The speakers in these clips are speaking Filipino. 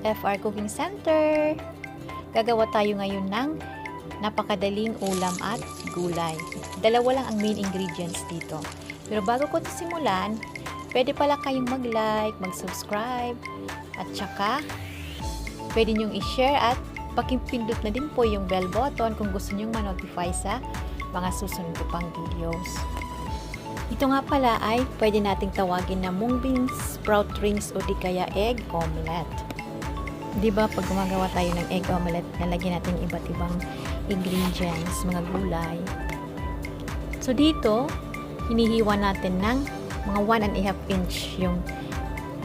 FR Cooking Center. Gagawa tayo ngayon ng napakadaling ulam at gulay. Dalawa lang ang main ingredients dito. Pero bago ko ito simulan, pwede pala kayong mag-like, mag-subscribe, at saka pwede nyong i-share at pakipindot na din po yung bell button kung gusto nyong ma-notify sa mga susunod ko pang videos. Ito nga pala ay pwede nating tawagin na mung bean sprout rings o di kaya egg omelette. Diba pag gumagawa tayo ng egg omelette, nalagyan natin iba't ibang ingredients, mga gulay. So dito, hinihiwa natin ng mga 1.5 inch yung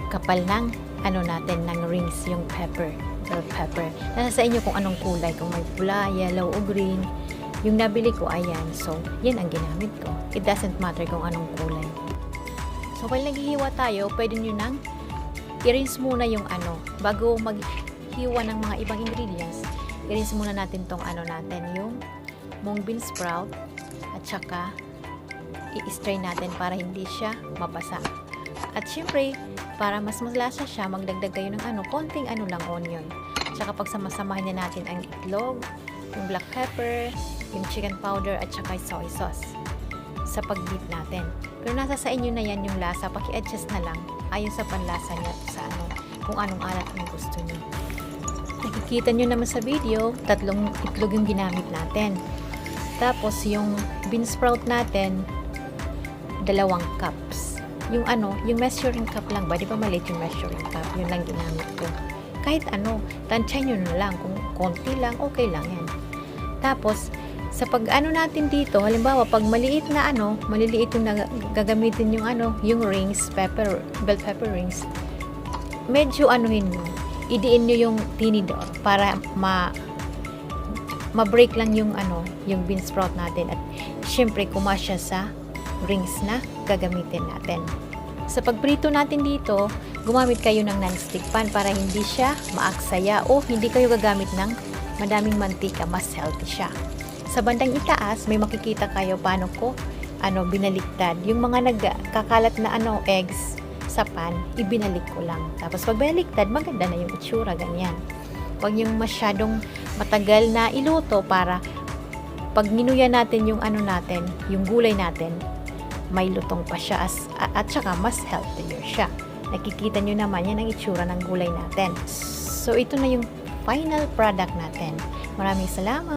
kapal ng ng rings, yung bell pepper. Nasa sa inyo kung anong kulay, kung may pula, yellow o green. Yung nabili ko, ayan. So, yan ang ginamit ko. It doesn't matter kung anong kulay. So, while naghihiwa tayo, pwede nyo nang i-rinse muna yung bago maghiwa ng mga ibang ingredients, i-rinse muna natin tong yung mung bean sprout at saka i-strain natin para hindi siya mabasa. At syempre, para mas malasa siya, magdagdag kayo ng konting lang onion. At saka pagsamasamahin na natin ang itlog, yung black pepper, yung chicken powder at saka soy sauce sa pag-beat natin. Pero nasa sa inyo na yan yung lasa, paki-adjust na lang ayon sa panlasa niya sa kung anong alat ang gusto niyo. Nakikita niyo naman sa video, 3 itlog yung ginamit natin. Tapos yung bean sprout natin, 2 cups. Yung yung measuring cup lang ba? Di ba maliit yung measuring cup? Yun lang ginamit ko. Kahit tansya nyo na lang. Kung konti lang, okay lang yan. Tapos, sa pag natin dito, halimbawa, pag maliliit yung gagamitin yung rings, bell pepper rings, medyo idiin nyo yung tinidor para ma-break lang yung bean sprout natin at syempre kumasya sa rings na gagamitin natin. Sa pagprito natin dito, gumamit kayo ng non-stick pan para hindi siya maaksaya o hindi kayo gagamit ng madaming mantika, mas healthy siya. Sa bandang itaas, may makikita kayo paano ko binaliktad. Yung mga nagkakalat na eggs sa pan, ibinalik ko lang. Tapos pag binaliktad, maganda na yung itsura, ganyan. Huwag yung masyadong matagal na iluto para pag ninuya natin yung yung gulay natin, may lutong pa siya at saka mas healthier siya. Nakikita nyo naman yan ang itsura ng gulay natin. So ito na yung final product natin. Maraming salamat!